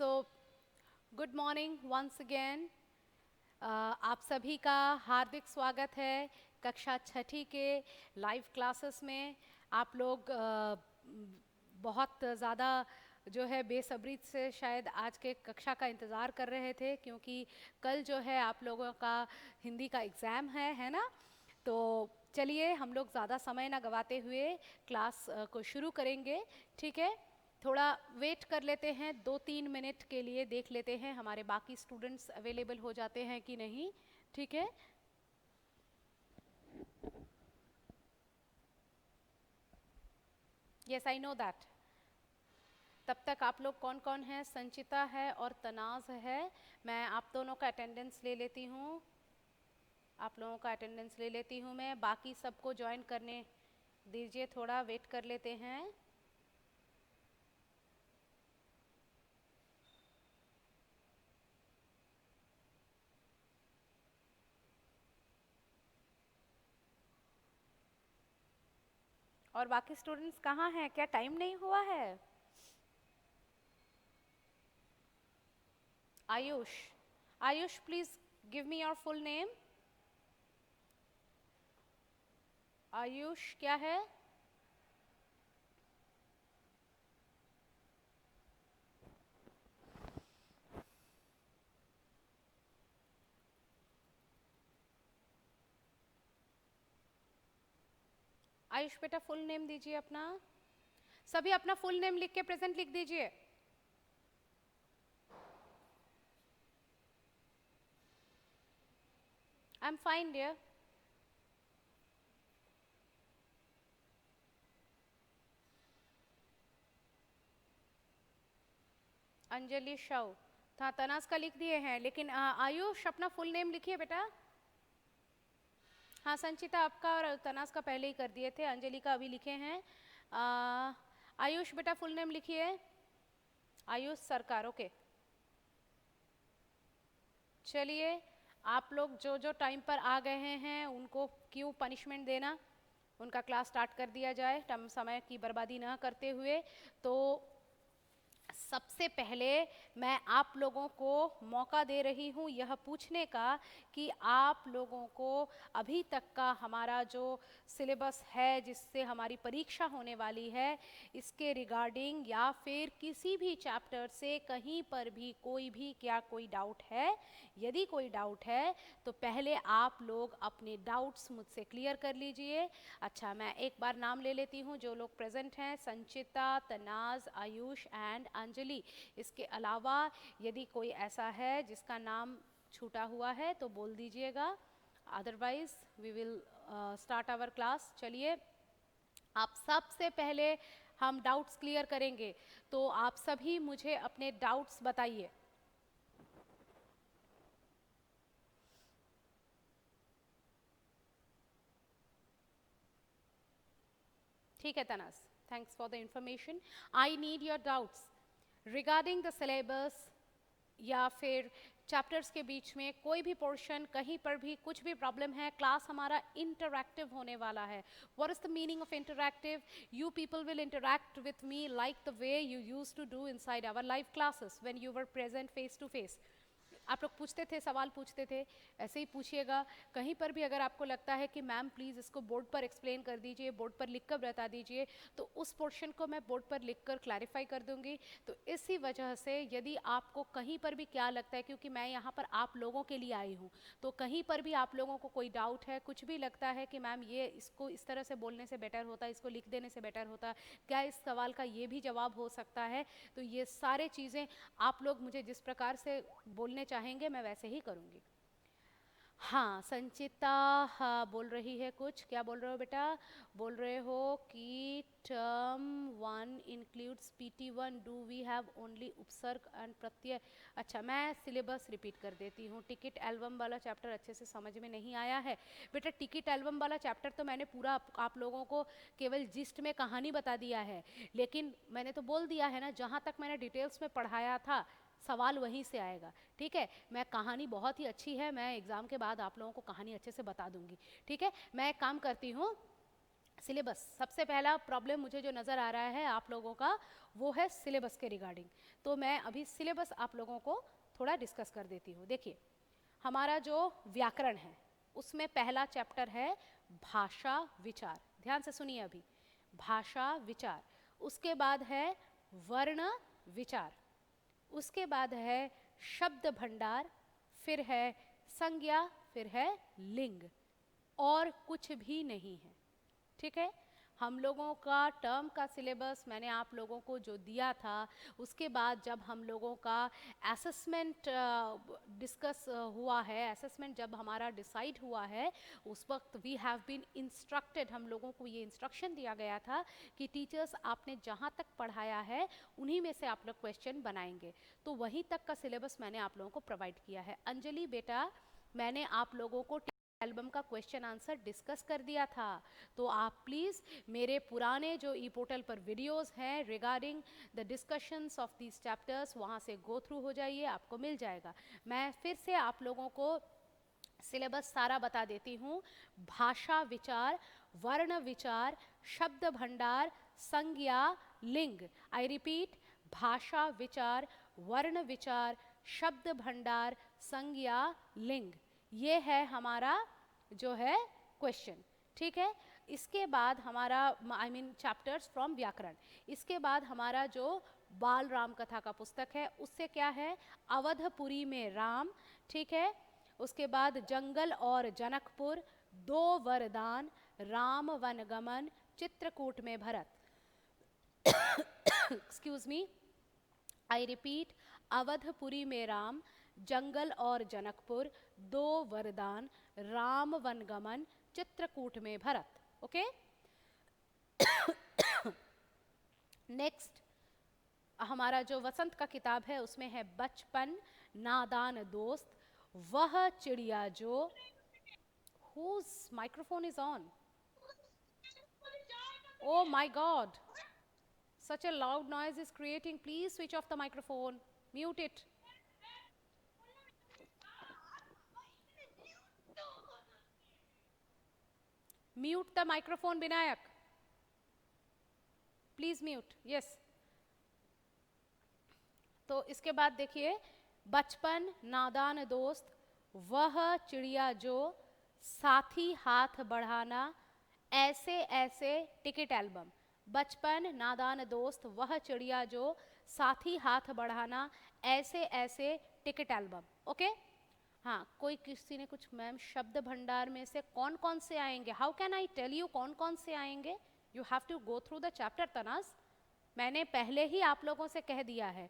So, good morning once again. आप सभी का हार्दिक स्वागत है कक्षा छठी के लाइव क्लासेस में। आप लोग बहुत ज़्यादा जो है बेसब्री से शायद आज के कक्षा का इंतज़ार कर रहे थे, क्योंकि कल जो है आप लोगों का हिंदी का एग्ज़ाम है ना। तो चलिए हम लोग ज़्यादा समय ना गवाते हुए क्लास को शुरू करेंगे, ठीक है। थोड़ा वेट कर लेते हैं, 2-3 मिनट के लिए देख लेते हैं हमारे बाकी स्टूडेंट्स अवेलेबल हो जाते हैं कि नहीं, ठीक है। Yes, I know that. तब तक आप लोग कौन कौन है? संचिता है और तनाज है। मैं आप दोनों का अटेंडेंस ले लेती हूँ, आप लोगों का अटेंडेंस ले लेती हूँ मैं। बाकी सबको ज्वाइन करने दीजिए, थोड़ा वेट कर लेते हैं। और बाकी स्टूडेंट्स कहाँ हैं? क्या टाइम नहीं हुआ है? Ayush, Ayush please give me your full name. Ayush क्या है? आयुष बेटा फुल नेम दीजिए अपना। सभी अपना फुल नेम लिख के प्रेजेंट लिख दीजिए। I am fine dear. Anjali Shah था, तनाज का लिख दिए हैं, लेकिन आयुष अपना फुल नेम लिखिए बेटा। हाँ, संचिता आपका और तनाज का पहले ही कर दिए थे, अंजलि का अभी लिखे हैं। आयुष बेटा फुल नेम लिखिए। आयुष सरकार, ओके। चलिए, आप लोग जो जो टाइम पर आ गए हैं उनको क्यों पनिशमेंट देना, उनका क्लास स्टार्ट कर दिया जाए समय की बर्बादी ना करते हुए। तो सबसे पहले मैं आप लोगों को मौका दे रही हूँ यह पूछने का कि आप लोगों को अभी तक का हमारा जो सिलेबस है, जिससे हमारी परीक्षा होने वाली है, इसके रिगार्डिंग या फिर किसी भी चैप्टर से कहीं पर भी कोई भी क्या कोई डाउट है? यदि कोई डाउट है तो पहले आप लोग अपने डाउट्स मुझसे क्लियर कर लीजिए। अच्छा, मैं एक बार नाम ले लेती हूँ जो लोग प्रेजेंट हैं। संचिता, तनाज, आयुष एंड अंजलि। इसके अलावा यदि कोई ऐसा है जिसका नाम छूटा हुआ है तो बोल दीजिएगा, otherwise we will start our class. चलिए, आप सबसे पहले हम डाउट्स क्लियर करेंगे, तो आप सभी मुझे अपने डाउट्स बताइए। ठीक है Tanaz, thanks for the information. I need your doubts regarding the syllabus या फिर चैप्टर्स के बीच में कोई भी पोर्शन, कहीं पर भी कुछ भी प्रॉब्लम है। क्लास हमारा इंटरैक्टिव होने वाला है। What is the meaning of interactive? You people will interact with me like the way you use to do inside our live classes when you were present face to face. आप लोग पूछते थे, सवाल पूछते थे, ऐसे ही पूछिएगा। कहीं पर भी अगर आपको लगता है कि मैम प्लीज़ इसको बोर्ड पर एक्सप्लेन कर दीजिए, बोर्ड पर लिख कर बता दीजिए, तो उस पोर्शन को मैं बोर्ड पर लिख कर क्लैरिफाई कर दूंगी। तो इसी वजह से यदि आपको कहीं पर भी क्या लगता है, क्योंकि मैं यहाँ पर आप लोगों के लिए आई हूँ, तो कहीं पर भी आप लोगों को कोई डाउट है, कुछ भी लगता है कि मैम ये इसको इस तरह से बोलने से बेटर होता, इसको लिख देने से बेटर होता, क्या इस सवाल का ये भी जवाब हो सकता है, तो ये सारे चीज़ें आप लोग मुझे जिस प्रकार से बोलने चाहेंगे मैं वैसे ही करूँगी। हाँ, संचिता हाँ बोल रही है कुछ। क्या बोल रहे हो बेटा? बोल रहे हो कि term 1 includes PT1, do we have only उपसर्ग एंड प्रत्यय। अच्छा, मैं सिलेबस रिपीट कर देती हूँ। टिकट एल्बम वाला चैप्टर अच्छे से समझ में नहीं आया है बेटा। टिकट एल्बम वाला चैप्टर तो मैंने पूरा आप लोगों को केवल जिस्ट में कहानी बता दिया है, लेकिन मैंने तो बोल दिया है ना, जहाँ तक मैंने डिटेल्स में पढ़ाया था सवाल वहीं से आएगा। ठीक है, मैं कहानी बहुत ही अच्छी है, मैं एग्ज़ाम के बाद आप लोगों को कहानी अच्छे से बता दूंगी। ठीक है, मैं एक काम करती हूँ, सिलेबस, सबसे पहला प्रॉब्लम मुझे जो नज़र आ रहा है आप लोगों का वो है सिलेबस के रिगार्डिंग। तो मैं अभी सिलेबस आप लोगों को थोड़ा डिस्कस कर देती हूँ। देखिए, हमारा जो व्याकरण है उसमें पहला चैप्टर है भाषा विचार। ध्यान से सुनिए अभी, भाषा विचार। उसके बाद है वर्ण विचार, उसके बाद है शब्द भंडार, फिर है संज्ञा, फिर है लिंग, और कुछ भी नहीं है। ठीक है, हम लोगों का टर्म का सिलेबस मैंने आप लोगों को जो दिया था, उसके बाद जब हम लोगों का असेसमेंट डिस्कस हुआ है, असेसमेंट जब हमारा डिसाइड हुआ है, उस वक्त वी हैव बीन इंस्ट्रक्टेड, हम लोगों को ये इंस्ट्रक्शन दिया गया था कि टीचर्स आपने जहाँ तक पढ़ाया है उन्हीं में से आप लोग क्वेश्चन बनाएंगे। तो वहीं तक का सिलेबस मैंने आप लोगों को प्रोवाइड किया है। अंजलि बेटा, मैंने आप लोगों को एल्बम का क्वेश्चन आंसर डिस्कस कर दिया था, तो आप प्लीज़ मेरे पुराने जो ई पोर्टल पर वीडियोस हैं regarding the discussions of these chapters, वहाँ से गो थ्रू हो जाइए, आपको मिल जाएगा। मैं फिर से आप लोगों को सिलेबस सारा बता देती हूँ। भाषा विचार, वर्ण विचार, शब्द भंडार, संज्ञा, लिंग। आई रिपीट, भाषा विचार, वर्ण विचार, शब्द भंडार, संज्ञा, लिंग, ये है हमारा जो है क्वेश्चन। ठीक है, इसके बाद हमारा आई मीन चैप्टर्स फ्रॉम व्याकरण। इसके बाद हमारा जो बाल राम कथा का पुस्तक है उससे क्या है, अवधपुरी में राम। ठीक है, उसके बाद जंगल और जनकपुर, दो वरदान, राम वनगमन, चित्रकूट में Bharat. Excuse me, I repeat, Awadhpuri में राम, जंगल और जनकपुर, दो वरदान, राम वनगमन, चित्रकूट में भरत। ओके, नेक्स्ट हमारा जो वसंत का किताब है उसमें है बचपन, नादान दोस्त, वह चिड़िया जो, whose microphone is on? Oh my God, such a loud noise is creating. Please switch off the microphone, mute it. Mute the microphone, Binayak. Please mute. Yes. तो इसके बाद देखिए, बचपन, नादान दोस्त, वह चिड़िया जो, साथी हाथ बढ़ाना, ऐसे ऐसे टिकट एल्बम। बचपन, नादान दोस्त, वह चिड़िया जो, साथी हाथ बढ़ाना, ऐसे ऐसे टिकट एल्बम। ओके, हाँ, कोई किसी ने कुछ, मैम शब्द भंडार में से कौन कौन से आएंगे? How can I tell you कौन कौन से आएंगे? You have to go through the chapter Tanaz. मैंने पहले ही आप लोगों से कह दिया है,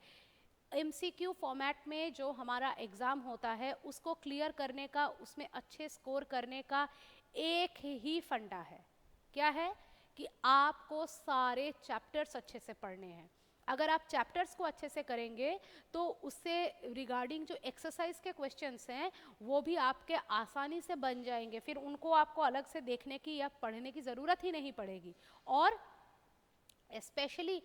MCQ फॉर्मेट में जो हमारा एग्ज़ाम होता है उसको क्लियर करने का, उसमें अच्छे स्कोर करने का एक ही फंडा है। क्या है? कि आपको सारे चैप्टर्स अच्छे से पढ़ने हैं। अगर आप चैप्टर्स को अच्छे से करेंगे तो उससे रिगार्डिंग जो एक्सरसाइज के क्वेश्चंस हैं वो भी आपके आसानी से बन जाएंगे, फिर उनको आपको अलग से देखने की या पढ़ने की ज़रूरत ही नहीं पड़ेगी। और स्पेशली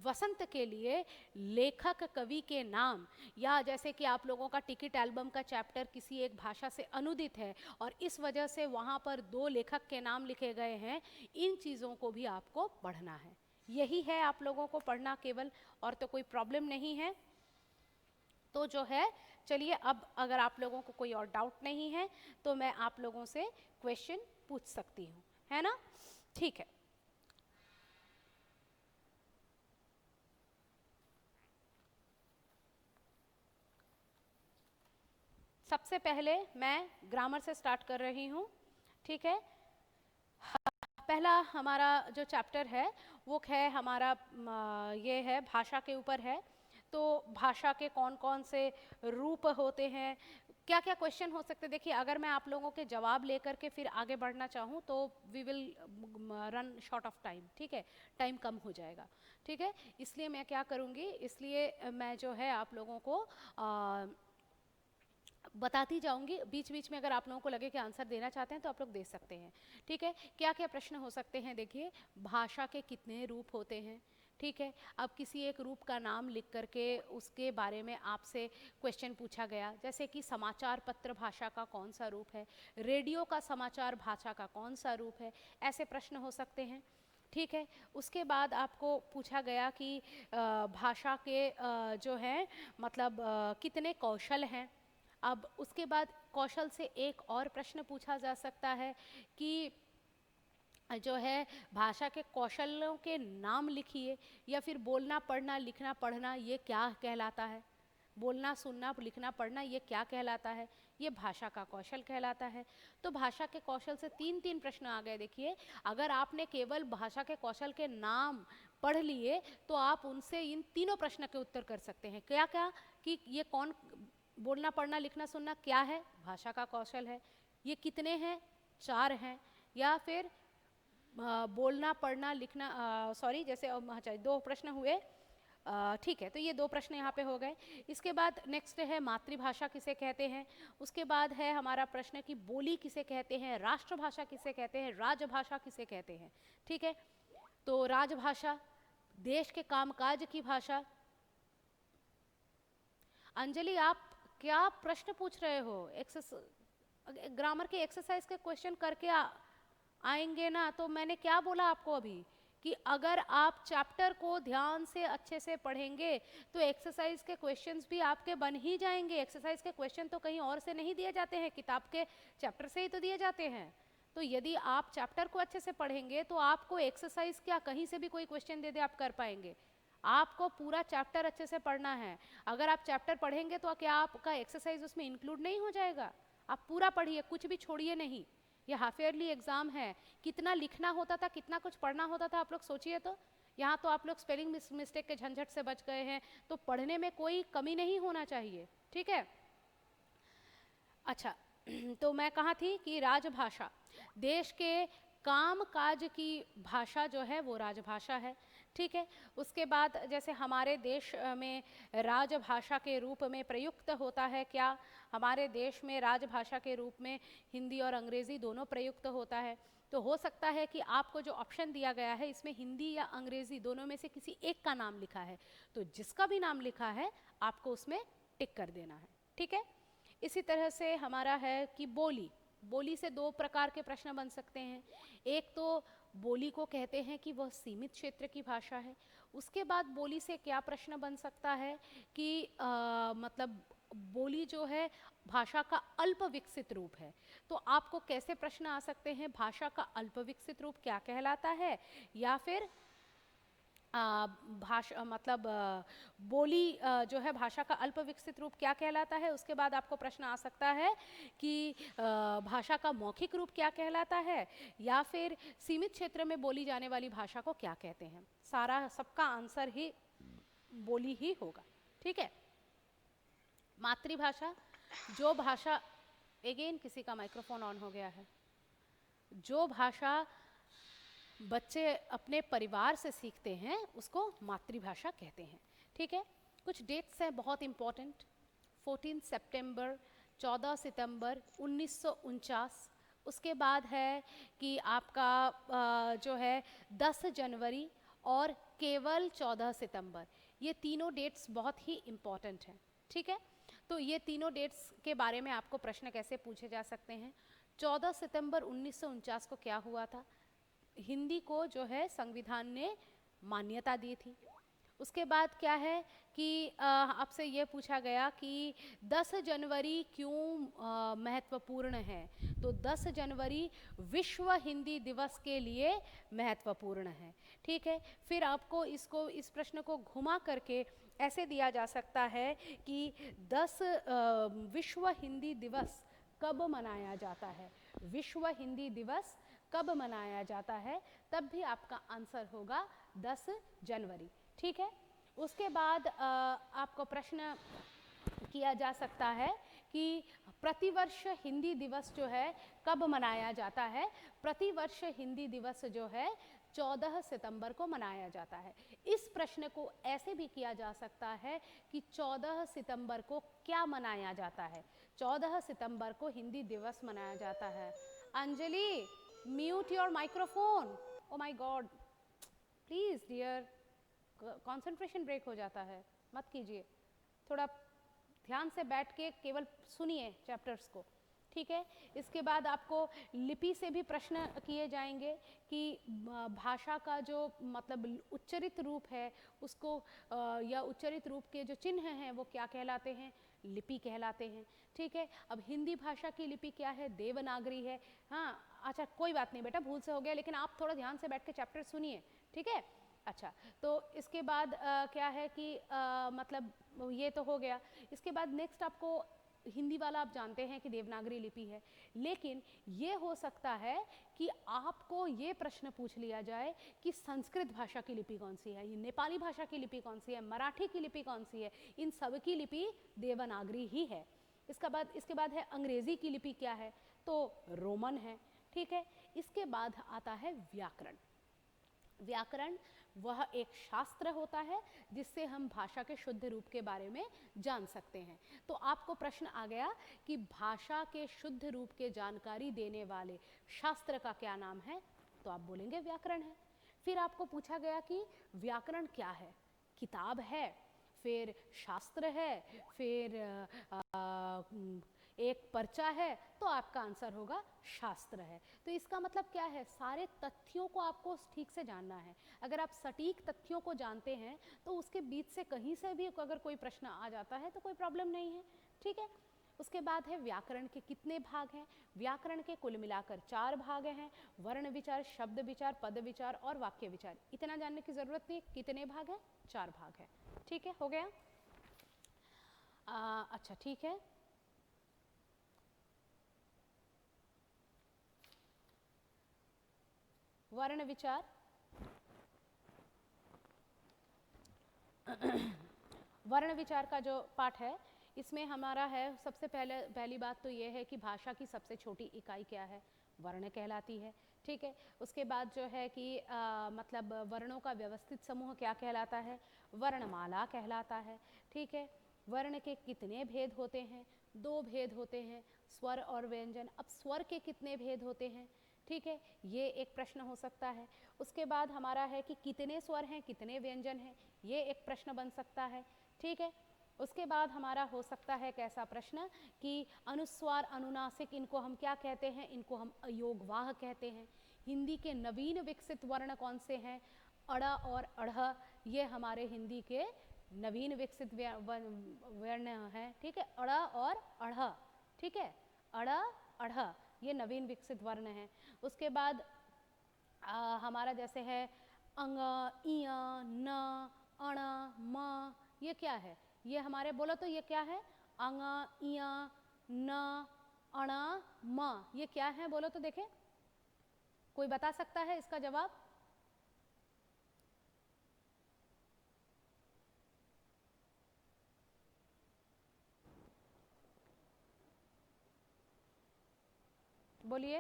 वसंत के लिए लेखक कवि के नाम, या जैसे कि आप लोगों का टिकट एल्बम का चैप्टर किसी एक भाषा से अनुदित है और इस वजह से वहाँ पर दो लेखक के नाम लिखे गए हैं, इन चीज़ों को भी आपको पढ़ना है। यही है आप लोगों को पढ़ना केवल, और तो कोई प्रॉब्लम नहीं है। तो जो है, चलिए अब अगर आप लोगों को कोई और डाउट नहीं है तो मैं आप लोगों से क्वेश्चन पूछ सकती हूँ, है ना? ठीक है, सबसे पहले मैं ग्रामर से स्टार्ट कर रही हूँ। ठीक है, पहला हमारा जो चैप्टर है वो है हमारा ये है भाषा के ऊपर है। तो भाषा के कौन कौन से रूप होते हैं, क्या क्या क्वेश्चन हो सकते हैं। देखिए, अगर मैं आप लोगों के जवाब लेकर के फिर आगे बढ़ना चाहूँ तो we will run short of time. ठीक है, टाइम कम हो जाएगा। ठीक है, इसलिए मैं क्या करूँगी, इसलिए मैं जो है आप लोगों को बताती जाऊंगी, बीच बीच में अगर आप लोगों को लगे कि आंसर देना चाहते हैं तो आप लोग दे सकते हैं। ठीक है, क्या क्या प्रश्न हो सकते हैं। देखिए, भाषा के कितने रूप होते हैं। ठीक ठीक है। अब किसी एक रूप का नाम लिख करके उसके बारे में आपसे क्वेश्चन पूछा गया, जैसे कि समाचार पत्र भाषा का कौन सा रूप है, रेडियो का समाचार भाषा का कौन सा रूप है, ऐसे प्रश्न हो सकते हैं। ठीक है। उसके बाद आपको पूछा गया कि भाषा के जो है मतलब कितने कौशल हैं। अब उसके बाद कौशल से एक और प्रश्न पूछा जा सकता है कि जो है भाषा के कौशलों के नाम लिखिए, या फिर बोलना पढ़ना लिखना पढ़ना ये क्या कहलाता है, बोलना सुनना लिखना पढ़ना ये क्या कहलाता है, ये भाषा का कौशल कहलाता है। तो भाषा के कौशल से तीन तीन प्रश्न आ गए। देखिए, अगर आपने केवल भाषा के कौशल के नाम पढ़ लिए तो आप उनसे इन तीनों प्रश्न के उत्तर कर सकते हैं। क्या क्या कि ये कौन, बोलना पढ़ना लिखना सुनना क्या है, भाषा का कौशल है। ये कितने हैं, 4 हैं। या फिर बोलना पढ़ना लिखना, सॉरी जैसे अच्छा 2 प्रश्न हुए। ठीक है, तो ये 2 प्रश्न यहाँ पे हो गए। इसके बाद नेक्स्ट है मातृभाषा किसे कहते हैं। उसके बाद है हमारा प्रश्न कि बोली किसे कहते हैं, राष्ट्रभाषा किसे कहते हैं, राजभाषा किसे कहते हैं। ठीक है, तो राजभाषा देश के कामकाज की भाषा। अंजलि आप क्या प्रश्न पूछ रहे हो, ग्रामर के एक्सरसाइज के क्वेश्चन करके आएंगे ना। तो मैंने क्या बोला आपको अभी कि अगर आप चैप्टर को ध्यान से अच्छे से पढ़ेंगे तो एक्सरसाइज के क्वेश्चंस भी आपके बन ही जाएंगे। एक्सरसाइज के क्वेश्चन तो कहीं और से नहीं दिए जाते हैं, किताब के चैप्टर से ही तो दिए जाते हैं। तो यदि आप चैप्टर को अच्छे से पढ़ेंगे तो आपको एक्सरसाइज क्या कहीं से भी कोई क्वेश्चन दे दे आप कर पाएंगे। आपको पूरा चैप्टर अच्छे से पढ़ना है। अगर आप चैप्टर पढ़ेंगे तो क्या आपका एक्सरसाइज उसमें इंक्लूड नहीं हो जाएगा। आप पूरा पढ़िए, कुछ भी छोड़िए नहीं। ये हाफ ईयरली एग्जाम है, कितना लिखना होता था, कितना कुछ पढ़ना होता था, आप लोग सोचिए। तो यहाँ तो आप लोग स्पेलिंग मिस्टेक के झंझट से बच गए हैं, तो पढ़ने में कोई कमी नहीं होना चाहिए। ठीक है, अच्छा तो मैं कहाँ थी कि राजभाषा, देश के काम काज की भाषा जो है वो राजभाषा है। ठीक है, उसके बाद जैसे हमारे देश में राजभाषा के रूप में प्रयुक्त होता है क्या, हमारे देश में राजभाषा के रूप में हिंदी और अंग्रेज़ी दोनों प्रयुक्त होता है। तो हो सकता है कि आपको जो ऑप्शन दिया गया है इसमें हिंदी या अंग्रेज़ी दोनों में से किसी एक का नाम लिखा है, तो जिसका भी नाम लिखा है आपको उसमें टिक कर देना है। ठीक है, इसी तरह से हमारा है कि बोली, बोली से 2 प्रकार के प्रश्न बन सकते हैं। एक तो बोली को कहते हैं कि वह सीमित क्षेत्र की भाषा है। उसके बाद बोली से क्या प्रश्न बन सकता है कि मतलब बोली जो है भाषा का अल्प विकसित रूप है। तो आपको कैसे प्रश्न आ सकते हैं, भाषा का अल्प विकसित रूप क्या कहलाता है, या फिर भाषा मतलब बोली जो है भाषा का अल्प विकसित रूप क्या कहलाता है। उसके बाद आपको प्रश्न आ सकता है कि भाषा का मौखिक रूप क्या कहलाता है, या फिर सीमित क्षेत्र में बोली जाने वाली भाषा को क्या कहते हैं। सारा सबका आंसर ही बोली ही होगा। ठीक है, मातृभाषा, जो भाषा, अगेन किसी का माइक्रोफोन ऑन हो गया है, जो भाषा बच्चे अपने परिवार से सीखते हैं उसको मातृभाषा कहते हैं। ठीक है, कुछ डेट्स हैं बहुत इम्पॉर्टेंट। 14 सितंबर, 14 सितंबर 1949। उसके बाद है कि आपका जो है 10 जनवरी और केवल 14 सितंबर, ये तीनों डेट्स बहुत ही इम्पॉर्टेंट हैं। ठीक है, तो ये तीनों डेट्स के बारे में आपको प्रश्न कैसे पूछे जा सकते हैं। 14 सितंबर 1949 को क्या हुआ था, हिंदी को जो है संविधान ने मान्यता दी थी। उसके बाद क्या है कि आपसे ये पूछा गया कि 10 जनवरी क्यों महत्वपूर्ण है। तो 10 जनवरी विश्व हिंदी दिवस के लिए महत्वपूर्ण है। ठीक है, फिर आपको इस प्रश्न को घुमा करके ऐसे दिया जा सकता है कि 10 विश्व हिंदी दिवस कब मनाया जाता है, विश्व हिंदी दिवस कब मनाया जाता है, तब भी आपका आंसर होगा 10 जनवरी। ठीक है, उसके बाद आपको प्रश्न किया जा सकता है कि प्रतिवर्ष हिंदी दिवस जो है कब मनाया जाता है। प्रतिवर्ष हिंदी दिवस जो है 14 सितंबर को मनाया जाता है। इस प्रश्न को ऐसे भी किया जा सकता है कि 14 सितंबर को क्या मनाया जाता है। 14 सितंबर को हिंदी दिवस मनाया जाता है। Anjali, mute your microphone. Oh my God, please dear concentration break हो जाता है, मत कीजिए, थोड़ा ध्यान से बैठ के केवल सुनिए चैप्टर्स को, ठीक है। इसके बाद आपको लिपि से भी प्रश्न किए जाएंगे कि भाषा का जो मतलब उच्चरित रूप है उसको या उच्चरित रूप के जो चिन्ह हैं वो क्या कहलाते हैं, लिपि कहलाते हैं, ठीक है। अब हिंदी भाषा की लिपि क्या है, देवनागरी है। हाँ अच्छा कोई बात नहीं बेटा, भूल से हो गया, लेकिन आप थोड़ा ध्यान से बैठ के चैप्टर सुनिए, ठीक है। अच्छा तो इसके बाद क्या है कि मतलब ये तो हो गया। इसके बाद नेक्स्ट आपको हिंदी वाला आप जानते हैं कि देवनागरी लिपि है, लेकिन ये हो सकता है कि आपको ये प्रश्न पूछ लिया जाए कि संस्कृत भाषा की लिपि कौन सी है, नेपाली भाषा की लिपि कौन सी है, मराठी की लिपि कौन सी है, इन सब की लिपि देवनागरी ही है। इसके बाद है अंग्रेजी की लिपि क्या है, तो रोमन है, ठीक है। इसके बाद आता है व्याकरण। व्याकरण वह एक शास्त्र होता है जिससे हम भाषा के शुद्ध रूप के बारे में जान सकते हैं। तो आपको प्रश्न आ गया कि भाषा के शुद्ध रूप के जानकारी देने वाले शास्त्र का क्या नाम है, तो आप बोलेंगे व्याकरण है। फिर आपको पूछा गया कि व्याकरण क्या है, किताब है, फिर शास्त्र है, फिर एक पर्चा है, तो आपका आंसर होगा शास्त्र है। तो इसका मतलब क्या है, सारे तथ्यों को आपको ठीक से जानना है। अगर आप सटीक तथ्यों को जानते हैं तो उसके बीच से कहीं से भी अगर कोई प्रश्न आ जाता है तो कोई प्रॉब्लम नहीं है, ठीक है। उसके बाद है व्याकरण के कितने भाग हैं, व्याकरण के कुल मिलाकर 4 भाग हैं, वर्ण विचार, शब्द विचार, पद विचार और वाक्य विचार। इतना जानने की जरूरत नहीं, कितने भाग हैं, 4 भाग है, ठीक है, हो गया। अच्छा ठीक है, वर्ण विचार वर्ण विचार का जो पाठ है इसमें हमारा है, सबसे पहली बात तो ये है कि भाषा की सबसे छोटी इकाई क्या है, वर्ण कहलाती है, ठीक है। उसके बाद जो है कि मतलब वर्णों का व्यवस्थित समूह क्या कहलाता है, वर्णमाला कहलाता है, ठीक है। वर्ण के कितने भेद होते हैं, 2 भेद होते हैं, स्वर और व्यंजन। अब स्वर के कितने भेद होते हैं, ठीक है, ये एक प्रश्न हो सकता है। उसके बाद हमारा है कि कितने स्वर हैं, कितने व्यंजन हैं, ये एक प्रश्न बन सकता है, ठीक है। उसके बाद हमारा हो सकता है कैसा प्रश्न कि अनुस्वार, अनुनासिक, इनको हम क्या कहते हैं, इनको हम अयोगवाह कहते हैं। हिंदी के नवीन विकसित वर्ण कौन से हैं, अड़ और अढ़, ये हमारे हिंदी के नवीन विकसित वर्ण हैं, ठीक है, अड़ और अढ़, ठीक है, अड़ अढ़ ये नवीन विकसित वर्ण हैं। उसके बाद हमारा जैसे है अंग, इय, न, अण, म, ये क्या है, ये हमारे बोलो तो ये क्या है, अंग, इय, न, अण, म, ये क्या है बोलो तो देखे, कोई बता सकता है इसका जवाब? बोलिए।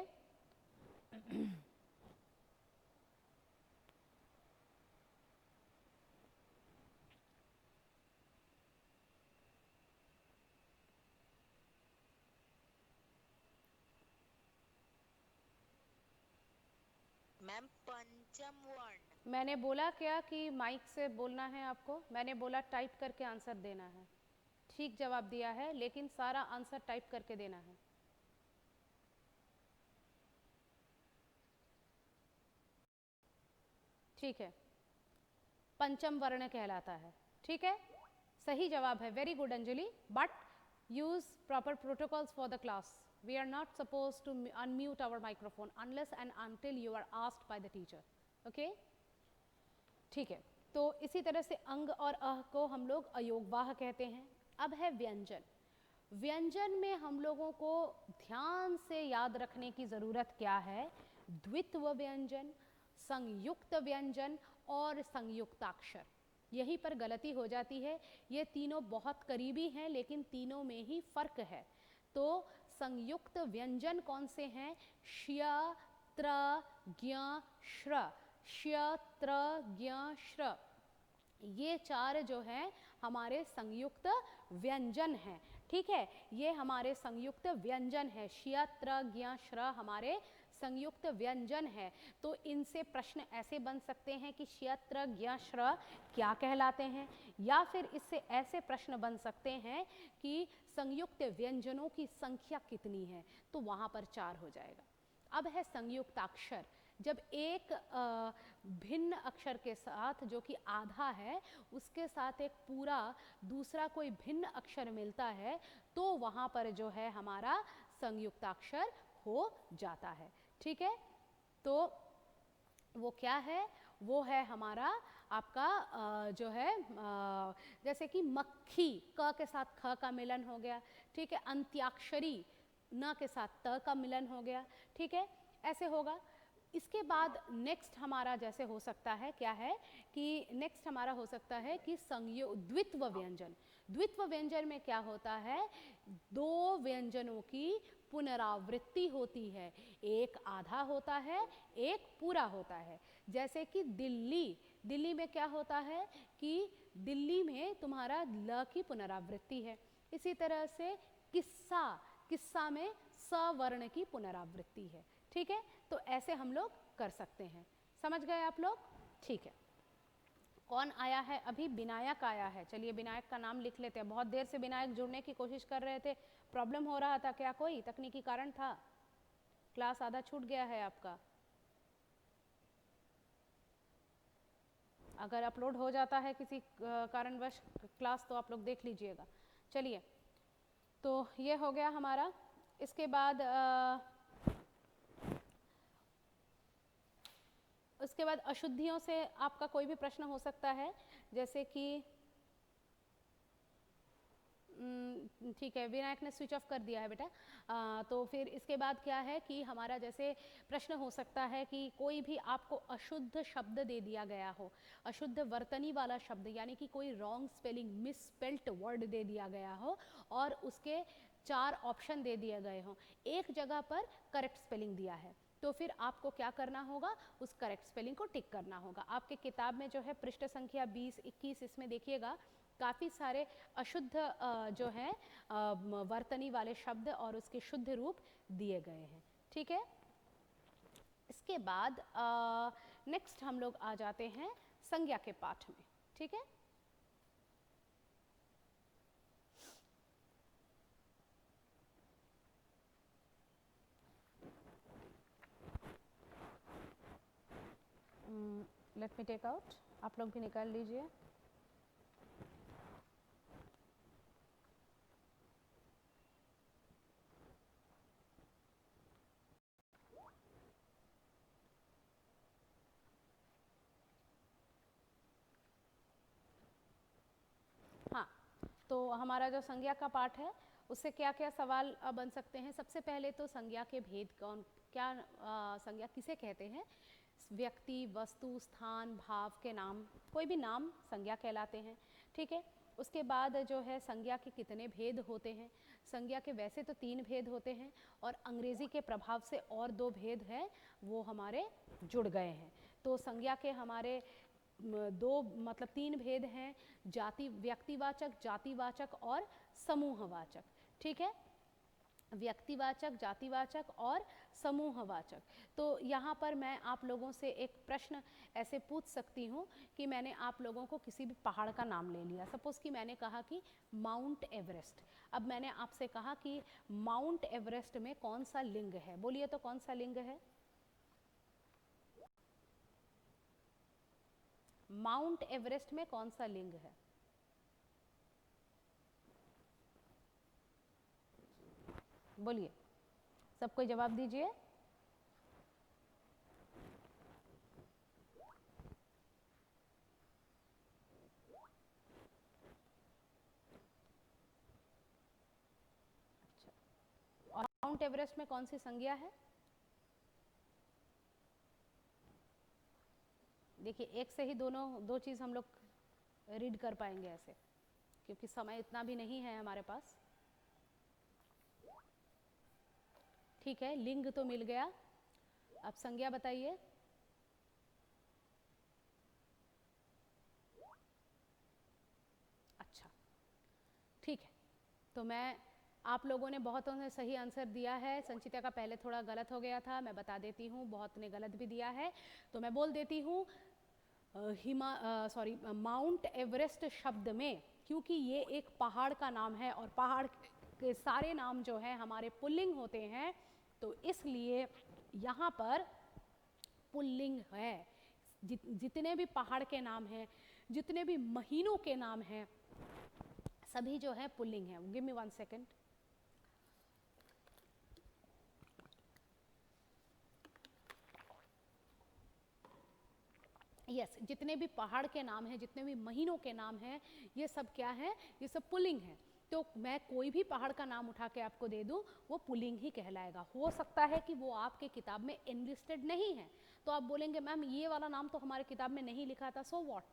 मैम पंचम वर्ण। मैंने बोला क्या कि माइक से बोलना है आपको, मैंने बोला टाइप करके आंसर देना है। ठीक जवाब दिया है लेकिन सारा आंसर टाइप करके देना है। ठीक है, पंचम वर्ण कहलाता है, ठीक है, सही जवाब है, very good Anjali. But use proper protocols for the class, we are not suppose to unmute our microphone unless and until you are asked by the teacher, okay, ठीक है। तो इसी तरह से अंग और अह को हम लोग अयोगवाह कहते हैं। अब है व्यंजन। व्यंजन में हम लोगों को ध्यान से याद रखने की ज़रूरत क्या है, द्वित्व व्यंजन, संयुक्त व्यंजन और संयुक्ताक्षर। यहीं पर गलती हो जाती है, ये तीनों बहुत करीबी हैं लेकिन तीनों में ही फर्क है। तो संयुक्त व्यंजन कौन से हैं, श्य, त्र, ज्ञ, श्र, श्य, त्र, ज्ञ, श्र, ये 4 जो हैं हमारे संयुक्त व्यंजन हैं, ठीक है, ये हमारे संयुक्त व्यंजन है। श्य, त्र, ज्ञ, श्र हमारे संयुक्त व्यंजन है, तो इनसे प्रश्न ऐसे बन सकते हैं कि क्षत्र ज्ञ श्र क्या कहलाते हैं, या फिर इससे ऐसे प्रश्न बन सकते हैं कि संयुक्त व्यंजनों की संख्या कितनी है, तो वहाँ पर 4 हो जाएगा। अब है संयुक्ताक्षर, जब एक भिन्न अक्षर के साथ जो कि आधा है उसके साथ एक पूरा दूसरा कोई भिन्न अक्षर मिलता है, तो वहाँ पर जो है हमारा संयुक्ताक्षर हो जाता है। ठीक है, तो वो क्या है, वो है हमारा आपका जो है जैसे कि मक्खी, क के साथ ख का मिलन हो गया। ठीक है, अंत्याक्षरी न के साथ त का मिलन हो गया। ठीक है, ऐसे होगा। इसके बाद नेक्स्ट हमारा जैसे हो सकता है, क्या है कि नेक्स्ट हमारा हो सकता है कि द्वित्व व्यंजन। द्वित्व व्यंजन में क्या होता है, दो व्यंजनों की पुनरावृत्ति होती है, एक आधा होता है एक पूरा होता है। जैसे कि दिल्ली, दिल्ली में क्या होता है कि दिल्ली में तुम्हारा ल की पुनरावृत्ति है। इसी तरह से किस्सा, किस्सा में स वर्ण की पुनरावृत्ति है। ठीक है, तो ऐसे हम लोग कर सकते हैं। समझ गए आप लोग? ठीक है, कौन आया है अभी? विनायक आया है। चलिए विनायक का नाम लिख लेते हैं। बहुत देर से विनायक जुड़ने की कोशिश कर रहे थे, प्रॉब्लम हो रहा था क्या, कोई तकनीकी कारण था? क्लास आधा छूट गया है आपका। अगर अपलोड हो जाता है किसी कारणवश क्लास, तो आप लोग देख लीजिएगा। चलिए, तो ये हो गया हमारा। इसके बाद उसके बाद अशुद्धियों से आपका कोई भी प्रश्न हो सकता है, जैसे कि ठीक है, विनायक ने स्विच ऑफ कर दिया है बेटा। तो फिर इसके बाद क्या है कि हमारा जैसे प्रश्न हो सकता है कि कोई भी आपको अशुद्ध शब्द दे दिया गया हो, अशुद्ध वर्तनी वाला शब्द, यानी कि कोई रॉन्ग स्पेलिंग, मिसस्पेल्ट वर्ड दे दिया गया हो और उसके 4 ऑप्शन दे दिए गए हों, एक जगह पर करेक्ट स्पेलिंग दिया है, तो फिर आपको क्या करना होगा, उस करेक्ट स्पेलिंग को टिक करना होगा। आपके किताब में जो है पृष्ठ संख्या 20-21, इसमें देखिएगा काफ़ी सारे अशुद्ध जो है वर्तनी वाले शब्द और उसके शुद्ध रूप दिए गए हैं। ठीक है, इसके बाद नेक्स्ट हम लोग आ जाते हैं संज्ञा के पाठ में। ठीक है, लेट मी टेक आउट, आप लोग भी निकाल लीजिए। हाँ, तो हमारा जो संज्ञा का पाठ है उससे क्या क्या सवाल बन सकते हैं। सबसे पहले तो संज्ञा के भेद, कौन क्या संज्ञा किसे कहते हैं? व्यक्ति, वस्तु, स्थान, भाव के नाम, कोई भी नाम संज्ञा कहलाते हैं। ठीक है, उसके बाद जो है संज्ञा के कितने भेद होते हैं? संज्ञा के वैसे तो 3 भेद होते हैं और अंग्रेजी के प्रभाव से और 2 भेद हैं, वो हमारे जुड़ गए हैं। तो संज्ञा के हमारे 3 भेद हैं, जाति, व्यक्तिवाचक, जातिवाचक और समूहवाचक। ठीक है, व्यक्तिवाचक, जातिवाचक और समूहवाचक। तो यहाँ पर मैं आप लोगों से एक प्रश्न ऐसे पूछ सकती हूँ कि मैंने आप लोगों को किसी भी पहाड़ का नाम ले लिया, सपोज़ कि मैंने कहा कि माउंट एवरेस्ट। अब मैंने आपसे कहा कि माउंट एवरेस्ट में कौन सा लिंग है, बोलिए तो कौन सा लिंग है? माउंट एवरेस्ट में कौन सा लिंग है? बोलिए, सब कोई जवाब दीजिए। अच्छा, और माउंट एवरेस्ट में कौन सी संज्ञा है? देखिए, एक से ही दो चीज़ हम लोग रीड कर पाएंगे ऐसे, क्योंकि समय इतना भी नहीं है हमारे पास। ठीक है, लिंग तो मिल गया, अब संज्ञा बताइए। अच्छा, ठीक है, तो मैं आप लोगों ने बहुतों ने सही आंसर दिया है। संचिता का पहले थोड़ा गलत हो गया था, मैं बता देती हूँ, बहुत ने गलत भी दिया है। तो मैं बोल देती हूँ माउंट एवरेस्ट शब्द में, क्योंकि ये एक पहाड़ का नाम है और पहाड़ के सारे नाम जो है हमारे पुल्लिंग होते हैं, तो इसलिए यहाँ पर पुल्लिंग है। जितने भी पहाड़ के नाम हैं, जितने भी महीनों के नाम हैं, सभी जो है पुल्लिंग है। Give me 1 second. यस, जितने भी पहाड़ के नाम हैं, जितने भी महीनों के नाम हैं, ये सब क्या है, ये सब पुल्लिंग है। तो मैं कोई भी पहाड़ का नाम उठा के आपको दे दूं, वो पुल्लिंग ही कहलाएगा। हो सकता है कि वो आपके किताब में एनलिस्टेड नहीं है, तो आप बोलेंगे मैम ये वाला नाम तो हमारे किताब में नहीं लिखा था, so what,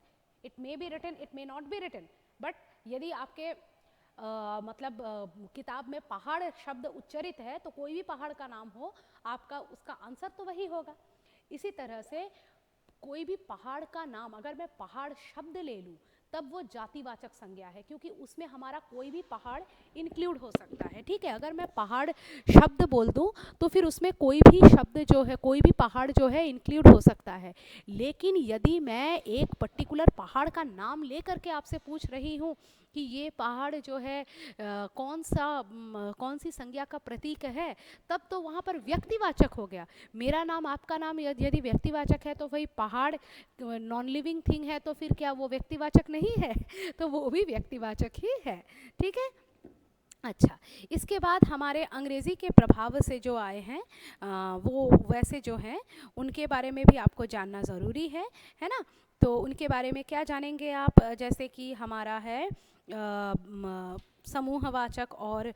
it may be written, it may not be written, but यदि आपके किताब में पहाड़ शब्द उच्चरित है, तो कोई भी पहाड़ का नाम हो, आपका उसका आंसर तो वही होगा। इसी तरह से कोई भी पहाड़ का नाम अगर मैं पहाड़ शब्द ले लूँ, तब वो जातिवाचक संज्ञा है, क्योंकि उसमें हमारा कोई भी पहाड़ इंक्लूड हो सकता है। ठीक है, अगर मैं पहाड़ शब्द बोल दूं तो फिर उसमें कोई भी शब्द जो है, कोई भी पहाड़ जो है इंक्लूड हो सकता है। लेकिन यदि मैं एक पर्टिकुलर पहाड़ का नाम ले करके आपसे पूछ रही हूँ कि ये पहाड़ जो है कौन सी संज्ञा का प्रतीक है, तब तो वहाँ पर व्यक्तिवाचक हो गया। मेरा नाम, आपका नाम यदि व्यक्तिवाचक है, तो वही पहाड़ नॉन लिविंग थिंग है, तो फिर क्या वो व्यक्तिवाचक नहीं है? तो वो भी व्यक्तिवाचक ही है। ठीक है, अच्छा, इसके बाद हमारे अंग्रेज़ी के प्रभाव से जो आए हैं वो वैसे जो हैं उनके बारे में भी आपको जानना ज़रूरी है ना? तो उनके बारे में क्या जानेंगे आप? जैसे कि हमारा है समूहवाचक और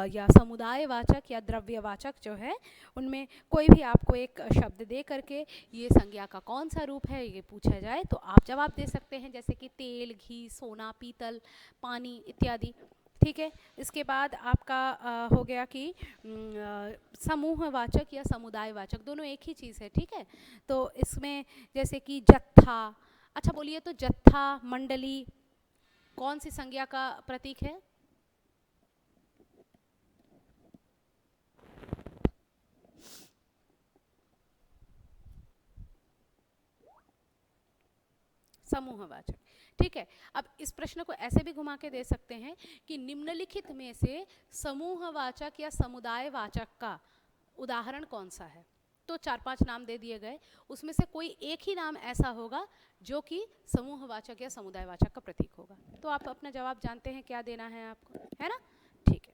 या समुदायवाचक या द्रव्यवाचक जो है, उनमें कोई भी आपको एक शब्द दे करके ये संज्ञा का कौन सा रूप है ये पूछा जाए, तो आप जवाब दे सकते हैं, जैसे कि तेल, घी, सोना, पीतल, पानी इत्यादि। ठीक है, इसके बाद आपका हो गया कि समूहवाचक या समुदायवाचक, दोनों एक ही चीज़ है। ठीक है, तो इसमें जैसे कि जत्था, अच्छा बोलिए तो जत्था, मंडली कौन सी संज्ञा का प्रतीक है? समूहवाचक। ठीक है, अब इस प्रश्न को ऐसे भी घुमा के दे सकते हैं कि निम्नलिखित में से समूहवाचक या समुदायवाचक का उदाहरण कौन सा है? तो 4-5 नाम दे दिए गए, उसमें से कोई एक ही नाम ऐसा होगा जो कि समूहवाचक या समुदायवाचक का प्रतीक होगा। तो आप अपना जवाब जानते हैं क्या देना है आपको, है ना? ठीक है,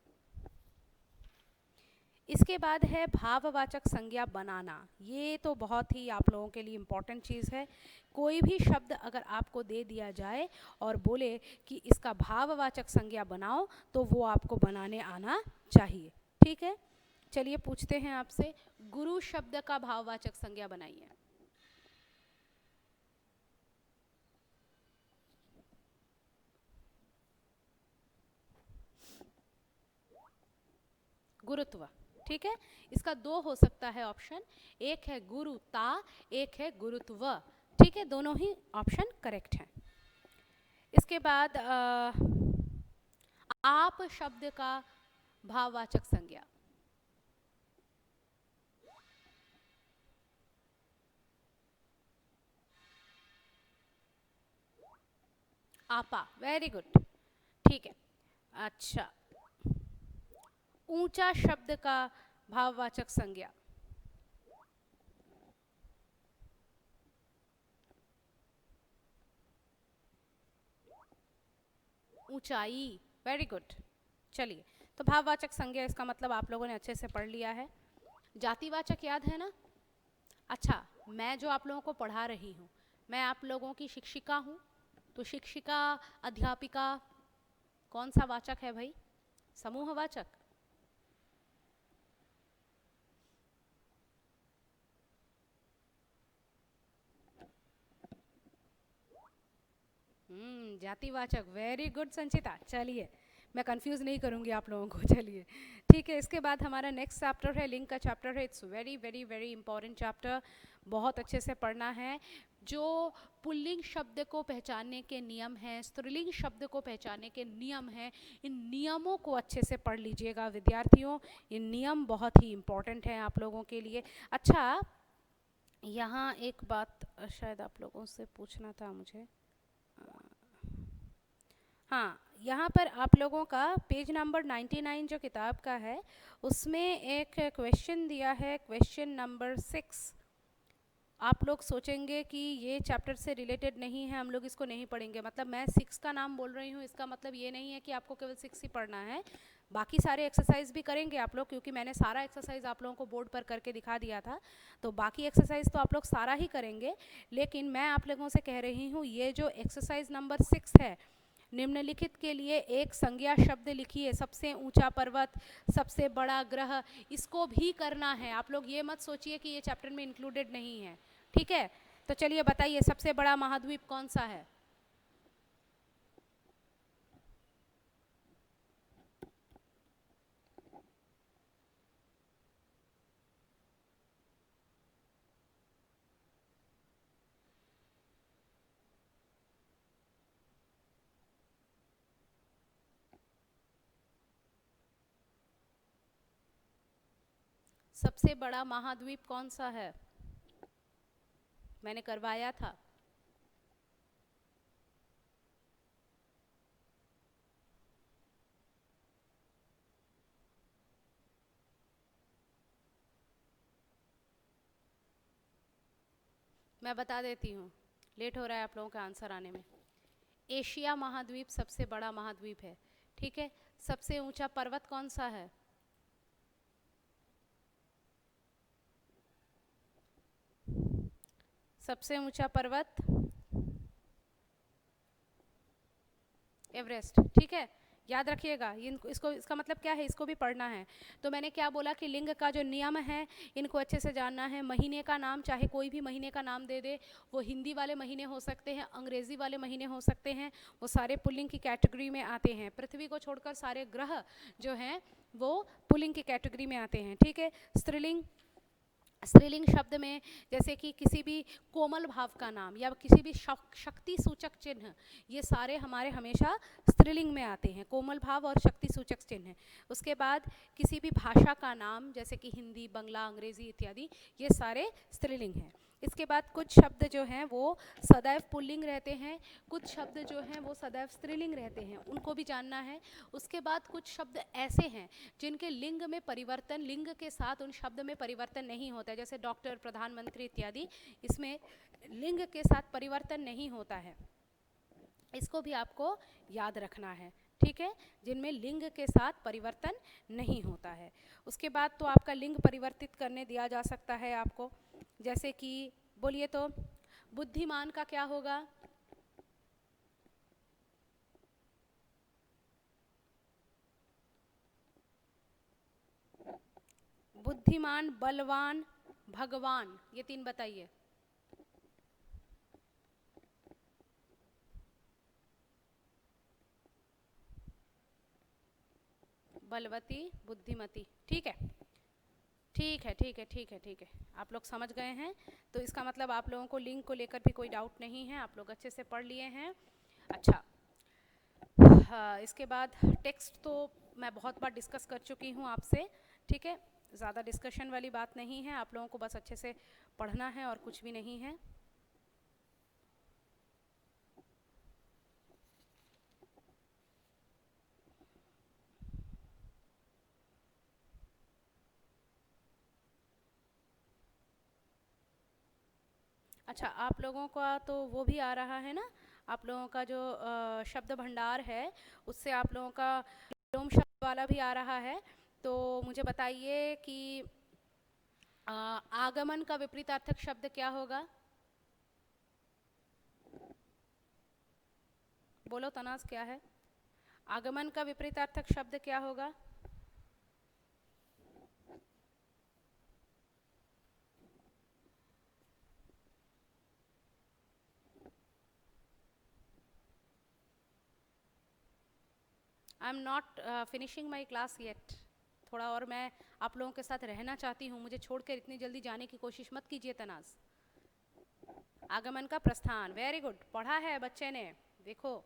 इसके बाद है भाववाचक संज्ञा बनाना। ये तो बहुत ही आप लोगों के लिए इम्पॉर्टेंट चीज़ है। कोई भी शब्द अगर आपको दे दिया जाए और बोले कि इसका भाववाचक संज्ञा बनाओ, तो वो आपको बनाने आना चाहिए। ठीक है, चलिए पूछते हैं आपसे, गुरु शब्द का भाववाचक संज्ञा बनाइए। गुरुत्व। ठीक है, इसका 2 हो सकता है ऑप्शन, एक है गुरुता, एक है गुरुत्व। ठीक है, दोनों ही ऑप्शन करेक्ट हैं। इसके बाद आप शब्द का भाववाचक संज्ञा। आपा, वेरी गुड। ठीक है, अच्छा, ऊंचा शब्द का भाववाचक संज्ञा। ऊंचाई, वेरी गुड। चलिए, तो भाववाचक संज्ञा इसका मतलब आप लोगों ने अच्छे से पढ़ लिया है। जातिवाचक याद है ना? अच्छा, मैं जो आप लोगों को पढ़ा रही हूँ, मैं आप लोगों की शिक्षिका हूँ, तो शिक्षिका, अध्यापिका कौन सा वाचक है भाई? समूहवाचक। जातिवाचक, वेरी गुड संचिता। चलिए, मैं कंफ्यूज नहीं करूंगी आप लोगों को। चलिए, ठीक है, इसके बाद हमारा नेक्स्ट चैप्टर है, लिंग का चैप्टर है। It's very very very important chapter, बहुत अच्छे से पढ़ना है। जो पुल्लिंग शब्द को पहचानने के नियम हैं, स्त्रीलिंग शब्द को पहचानने के नियम हैं, इन नियमों को अच्छे से पढ़ लीजिएगा विद्यार्थियों। ये नियम बहुत ही इम्पोर्टेंट हैं आप लोगों के लिए। अच्छा, यहाँ एक बात शायद आप लोगों से पूछना था मुझे। हाँ, यहाँ पर आप लोगों का पेज नंबर 99 जो किताब का है उसमें एक क्वेश्चन दिया है, क्वेश्चन नंबर 6। आप लोग सोचेंगे कि ये चैप्टर से रिलेटेड नहीं है, हम लोग इसको नहीं पढ़ेंगे। मतलब मैं 6 का नाम बोल रही हूँ, इसका मतलब ये नहीं है कि आपको केवल 6 ही पढ़ना है, बाकी सारे एक्सरसाइज भी करेंगे आप लोग, क्योंकि मैंने सारा एक्सरसाइज आप लोगों को बोर्ड पर करके दिखा दिया था। तो बाकी एक्सरसाइज तो आप लोग सारा ही करेंगे, लेकिन मैं आप लोगों से कह रही हूँ ये जो एक्सरसाइज नंबर 6 है, निम्नलिखित के लिए एक संज्ञा शब्द लिखिए। सबसे ऊंचा पर्वत, सबसे बड़ा ग्रह, इसको भी करना है। आप लोग ये मत सोचिए कि ये चैप्टर में इंक्लूडेड नहीं है, ठीक है। तो चलिए बताइए, सबसे बड़ा महाद्वीप कौन सा है? सबसे बड़ा महाद्वीप कौन सा है? मैंने करवाया था। मैं बता देती हूँ, लेट हो रहा है आप लोगों का आंसर आने में। एशिया महाद्वीप सबसे बड़ा महाद्वीप है, ठीक है। सबसे ऊंचा पर्वत कौन सा है? सबसे ऊंचा पर्वत एवरेस्ट, ठीक है। याद रखिएगा, इसको, इसका मतलब क्या है, इसको भी पढ़ना है। तो मैंने क्या बोला कि लिंग का जो नियम है इनको अच्छे से जानना है। महीने का नाम चाहे कोई भी महीने का नाम दे दे, वो हिंदी वाले महीने हो सकते हैं, अंग्रेजी वाले महीने हो सकते हैं, वो सारे पुल्लिंग की कैटेगरी में आते हैं। पृथ्वी को छोड़कर सारे ग्रह जो हैं वो पुल्लिंग की कैटेगरी में आते हैं, ठीक है। स्त्रीलिंग, स्त्रीलिंग शब्द में जैसे कि किसी भी कोमल भाव का नाम या किसी भी शक्ति सूचक चिन्ह, ये सारे हमारे हमेशा स्त्रीलिंग में आते हैं, कोमल भाव और शक्ति सूचक चिन्ह। उसके बाद किसी भी भाषा का नाम जैसे कि हिंदी, बंगला, अंग्रेजी इत्यादि, ये सारे स्त्रीलिंग हैं। इसके बाद कुछ शब्द जो हैं वो सदैव पुल्लिंग रहते हैं, कुछ शब्द जो हैं वो सदैव स्त्रीलिंग रहते हैं, उनको भी जानना है। उसके बाद कुछ शब्द ऐसे हैं जिनके लिंग में परिवर्तन, लिंग के साथ उन शब्द में परिवर्तन नहीं होता है, जैसे डॉक्टर, प्रधानमंत्री इत्यादि, इसमें लिंग के साथ परिवर्तन नहीं होता है। इसको भी आपको याद रखना है, ठीक है, जिनमें लिंग के साथ परिवर्तन नहीं होता है। उसके बाद तो आपका लिंग परिवर्तित करने दिया जा सकता है आपको, जैसे कि बोलिए तो बुद्धिमान का क्या होगा? बुद्धिमान, बलवान, भगवान, ये 3 बताइए। बलवती, बुद्धिमती, ठीक है, ठीक है, ठीक है, ठीक है, ठीक है। आप लोग समझ गए हैं, तो इसका मतलब आप लोगों को लिंग को लेकर भी कोई डाउट नहीं है, आप लोग अच्छे से पढ़ लिए हैं। अच्छा, हाँ, इसके बाद टेक्स्ट तो मैं बहुत बार डिस्कस कर चुकी हूँ आपसे, ठीक है, ज़्यादा डिस्कशन वाली बात नहीं है, आप लोगों को बस अच्छे से पढ़ना है और कुछ भी नहीं है। अच्छा, आप लोगों का तो वो भी आ रहा है ना, आप लोगों का जो शब्द भंडार है उससे आप लोगों का विलोम शब्द वाला भी आ रहा है। तो मुझे बताइए कि आगमन का विपरीतार्थक शब्द क्या होगा? बोलो तनाज, क्या है आगमन का विपरीतार्थक शब्द? क्या होगा? I am not finishing my class yet, थोड़ा और मैं आप लोगों के साथ रहना चाहती हूँ, मुझे छोड़कर इतनी जल्दी जाने की कोशिश मत कीजिए तनाज। आगमन का प्रस्थान, वेरी गुड, पढ़ा है बच्चे ने, देखो।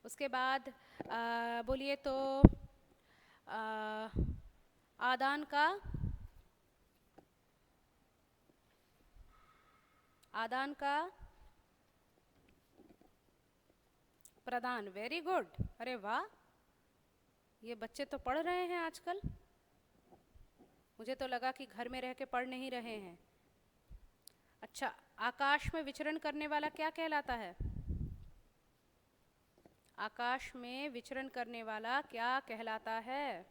उसके बाद बोलिए तो आदान का प्रदान, वेरी गुड, अरे वाह, ये बच्चे तो पढ़ रहे हैं आजकल, मुझे तो लगा कि घर में रह के पढ़ नहीं रहे हैं। अच्छा, आकाश में विचरण करने वाला क्या कहलाता है? आकाश में विचरण करने वाला क्या कहलाता है?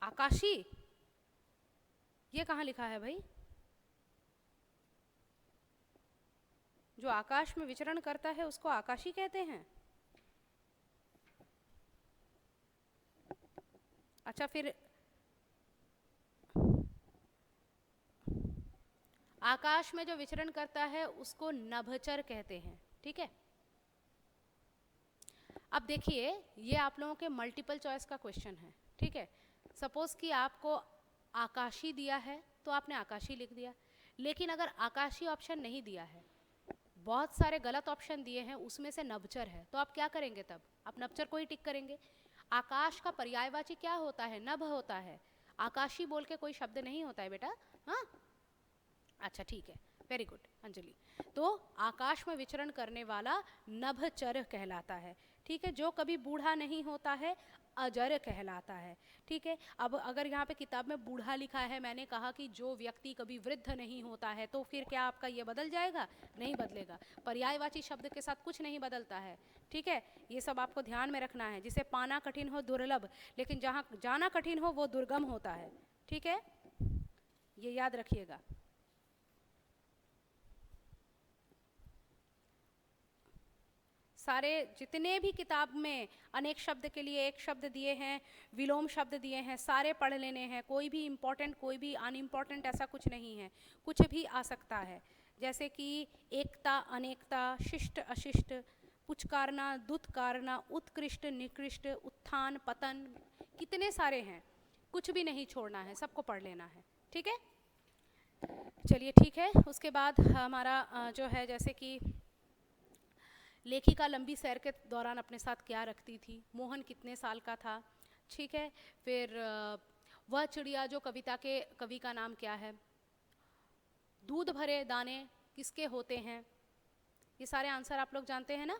आकाशी, ये कहाँ लिखा है भाई? जो आकाश में विचरण करता है उसको आकाशी कहते हैं? अच्छा, फिर आकाश में जो विचरण करता है उसको नभचर कहते हैं, ठीक है। अब देखिए, ये आप लोगों के मल्टीपल चॉइस का क्वेश्चन है, ठीक है। सपोज कि आपको आकाशी दिया है तो आपने आकाशी लिख दिया, लेकिन अगर आकाशी ऑप्शन नहीं दिया है, बहुत सारे गलत ऑप्शन दिए हैं, उसमें से नभचर है, तो आप क्या करेंगे? तब आप नभचर को ही टिक करेंगे। आकाश का पर्यायवाची क्या होता है? नभ होता है, आकाशी बोल के कोई शब्द नहीं होता है बेटा, हाँ। अच्छा ठीक है, वेरी गुड अंजलि। तो आकाश में विचरण करने वाला नभचर कहलाता है, ठीक है। जो कभी बूढ़ा नहीं होता है अजर कहलाता है, ठीक है। अब अगर यहाँ पे किताब में बूढ़ा लिखा है, मैंने कहा कि जो व्यक्ति कभी वृद्ध नहीं होता है, तो फिर क्या आपका ये बदल जाएगा? नहीं बदलेगा। पर्यायवाची शब्द के साथ कुछ नहीं बदलता है, ठीक है। ये सब आपको ध्यान में रखना है। जिसे पाना कठिन हो दुर्लभ, लेकिन जहाँ जाना कठिन हो वो दुर्गम होता है, ठीक है, ये याद रखिएगा। सारे जितने भी किताब में अनेक शब्द के लिए एक शब्द दिए हैं, विलोम शब्द दिए हैं, सारे पढ़ लेने हैं। कोई भी इम्पोर्टेंट, कोई भी अनइम्पोर्टेंट ऐसा कुछ नहीं है, कुछ भी आ सकता है। जैसे कि एकता, अनेकता, शिष्ट, अशिष्ट, पुचकारना, दुत्कारना, उत्कृष्ट, निकृष्ट, उत्थान, पतन, कितने सारे हैं, कुछ भी नहीं छोड़ना है, सबको पढ़ लेना है, ठीक है। चलिए ठीक है। उसके बाद हमारा जो है, जैसे कि लेखिका लंबी सैर के दौरान अपने साथ क्या रखती थी, मोहन कितने साल का था, ठीक है। फिर वह चिड़िया जो कविता के कवि का नाम क्या है, दूध भरे दाने किसके होते हैं, ये सारे आंसर आप लोग जानते हैं ना।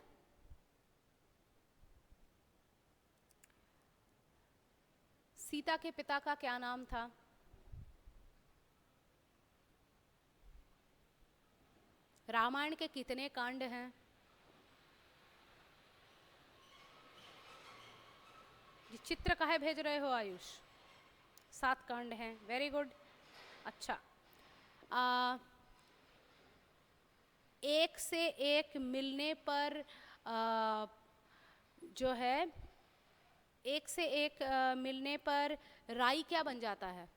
सीता के पिता का क्या नाम था? रामायण के कितने कांड हैं? चित्र काहे भेज रहे हो आयुष? 7 कांड हैं, वेरी गुड। अच्छा, एक से एक मिलने पर जो है, एक से एक मिलने पर राई क्या बन जाता है?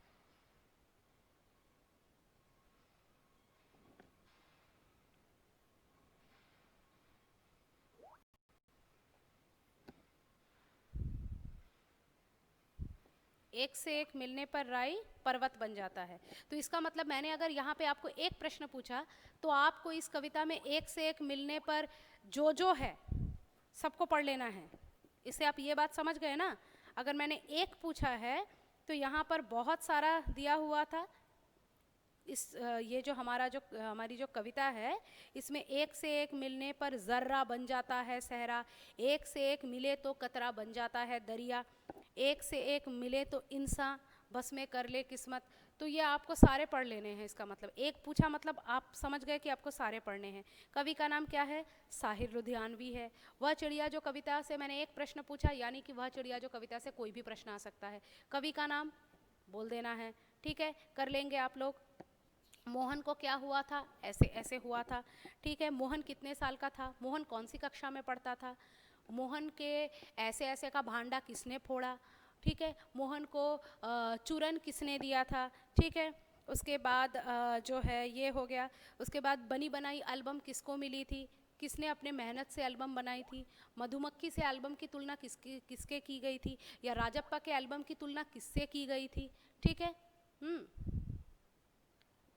एक से एक मिलने पर राई पर्वत बन जाता है। तो इसका मतलब मैंने अगर यहाँ पे आपको एक प्रश्न पूछा, तो आपको इस कविता में एक से एक मिलने पर जो है सबको पढ़ लेना है। इससे आप ये बात समझ गए ना। अगर मैंने एक पूछा है तो यहाँ पर बहुत सारा दिया हुआ था। इस ये जो हमारी जो कविता है, इसमें एक से एक मिलने पर जर्रा बन जाता है सहरा, एक से एक मिले तो कतरा बन जाता है दरिया, एक से एक मिले तो इंसान बस में कर ले किस्मत। तो ये आपको सारे पढ़ लेने हैं। इसका मतलब एक पूछा मतलब आप समझ गए कि आपको सारे पढ़ने हैं। कवि का नाम क्या है? साहिर लुधियानवी है। वह चिड़िया जो कविता से मैंने एक प्रश्न पूछा, यानी कि वह चिड़िया जो कविता से कोई भी प्रश्न आ सकता है। कवि का नाम बोल देना है, ठीक है, कर लेंगे आप लोग। मोहन को क्या हुआ था? ऐसे ऐसे हुआ था, ठीक है। मोहन कितने साल का था? मोहन कौन सी कक्षा में पढ़ता था? मोहन के ऐसे ऐसे का भांडा किसने फोड़ा, ठीक है। मोहन को चूरन किसने दिया था, ठीक है। उसके बाद जो है ये हो गया। उसके बाद बनी बनाई एल्बम किसको मिली थी? किसने अपने मेहनत से एल्बम बनाई थी? मधुमक्खी से एल्बम की तुलना किसके की गई थी? या राजप्पा के एल्बम की तुलना किससे की गई थी, ठीक है।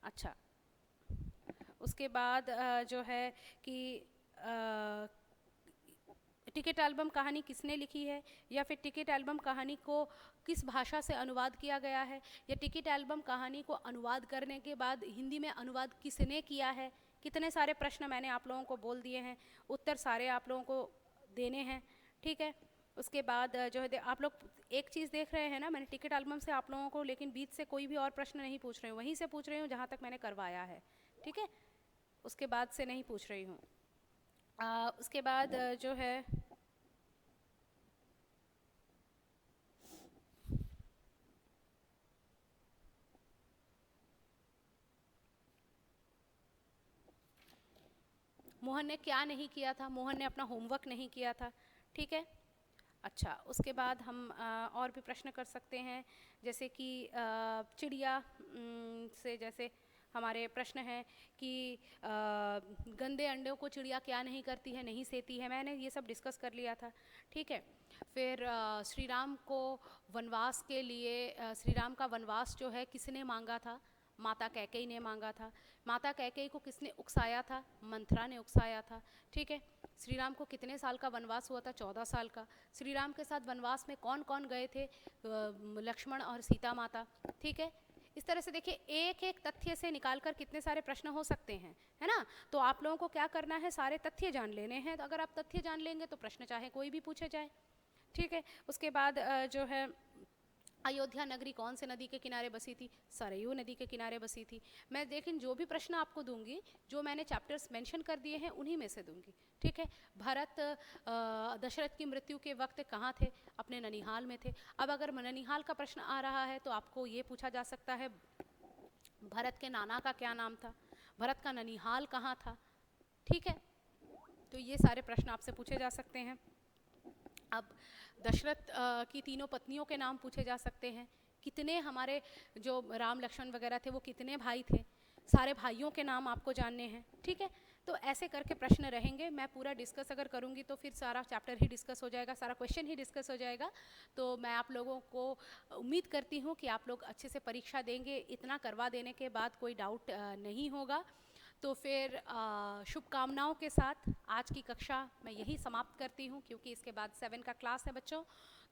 अच्छा, उसके बाद जो है कि टिकट एल्बम कहानी किसने लिखी है, या फिर टिकट एल्बम कहानी को किस भाषा से अनुवाद किया गया है, या टिकट एल्बम कहानी को अनुवाद करने के बाद हिंदी में अनुवाद किसने किया है। कितने सारे प्रश्न मैंने आप लोगों को बोल दिए हैं, उत्तर सारे आप लोगों को देने हैं, ठीक है। उसके बाद जो है आप लोग एक चीज़ देख रहे हैं ना, मैंने टिकट एल्बम से आप लोगों को लेकिन बीच से कोई भी और प्रश्न नहीं पूछ रही हूँ, वहीं से पूछ रही हूँ जहाँ तक मैंने करवाया है, ठीक है, उसके बाद से नहीं पूछ रही हूँ। उसके बाद जो है मोहन ने क्या नहीं किया था, मोहन ने अपना होमवर्क नहीं किया था, ठीक है। अच्छा, उसके बाद हम और भी प्रश्न कर सकते हैं, जैसे कि चिड़िया से जैसे हमारे प्रश्न है कि गंदे अंडों को चिड़िया क्या नहीं करती है, नहीं सेती है, मैंने ये सब डिस्कस कर लिया था, ठीक है। फिर श्री राम को वनवास के लिए श्री राम का वनवास जो है किसने मांगा था, माता कैकेयी ने मांगा था। माता कैकेयी को किसने उकसाया था, मंथरा ने उकसाया था, ठीक है। श्री राम को कितने साल का वनवास हुआ था, 14 साल का। श्री राम के साथ वनवास में कौन कौन गए थे, लक्ष्मण और सीता माता, ठीक है। इस तरह से देखिए एक एक तथ्य से निकालकर कितने सारे प्रश्न हो सकते हैं, है ना। तो आप लोगों को क्या करना है, सारे तथ्य जान लेने हैं। तो अगर आप तथ्य जान लेंगे तो प्रश्न चाहे कोई भी पूछे जाए, ठीक है। उसके बाद जो है अयोध्या नगरी कौन से नदी के किनारे बसी थी, सरयू नदी के किनारे बसी थी। मैं लेकिन जो भी प्रश्न आपको दूंगी, जो मैंने चैप्टर्स मेंशन कर दिए हैं उन्हीं में से दूंगी, ठीक है। भरत दशरथ की मृत्यु के वक्त कहाँ थे, अपने ननिहाल में थे। अब अगर ननिहाल का प्रश्न आ रहा है तो आपको ये पूछा जा सकता है भरत के नाना का क्या नाम था, भरत का ननिहाल कहाँ था, ठीक है। तो ये सारे प्रश्न आपसे पूछे जा सकते हैं। अब दशरथ की तीनों पत्नियों के नाम पूछे जा सकते हैं, कितने हमारे जो राम लक्ष्मण वगैरह थे वो कितने भाई थे, सारे भाइयों के नाम आपको जानने हैं, ठीक है। तो ऐसे करके प्रश्न रहेंगे। मैं पूरा डिस्कस अगर करूँगी तो फिर सारा चैप्टर ही डिस्कस हो जाएगा, सारा क्वेश्चन ही डिस्कस हो जाएगा। तो मैं आप लोगों को उम्मीद करती हूँ कि आप लोग अच्छे से परीक्षा देंगे, इतना करवा देने के बाद कोई डाउट नहीं होगा। तो फिर शुभकामनाओं के साथ आज की कक्षा मैं यही समाप्त करती हूँ, क्योंकि इसके बाद 7 का क्लास है बच्चों।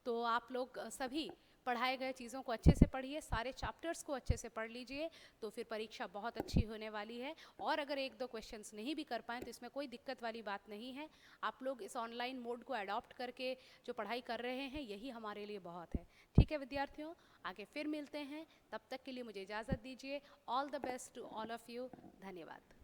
तो आप लोग सभी पढ़ाए गए चीज़ों को अच्छे से पढ़िए, सारे चैप्टर्स को अच्छे से पढ़ लीजिए, तो फिर परीक्षा बहुत अच्छी होने वाली है। और अगर एक दो क्वेश्चंस नहीं भी कर पाएँ तो इसमें कोई दिक्कत वाली बात नहीं है। आप लोग इस ऑनलाइन मोड को अडॉप्ट करके जो पढ़ाई कर रहे हैं यही हमारे लिए बहुत है, ठीक है विद्यार्थियों। आगे फिर मिलते हैं, तब तक के लिए मुझे इजाज़त दीजिए। All the best to all of you. धन्यवाद।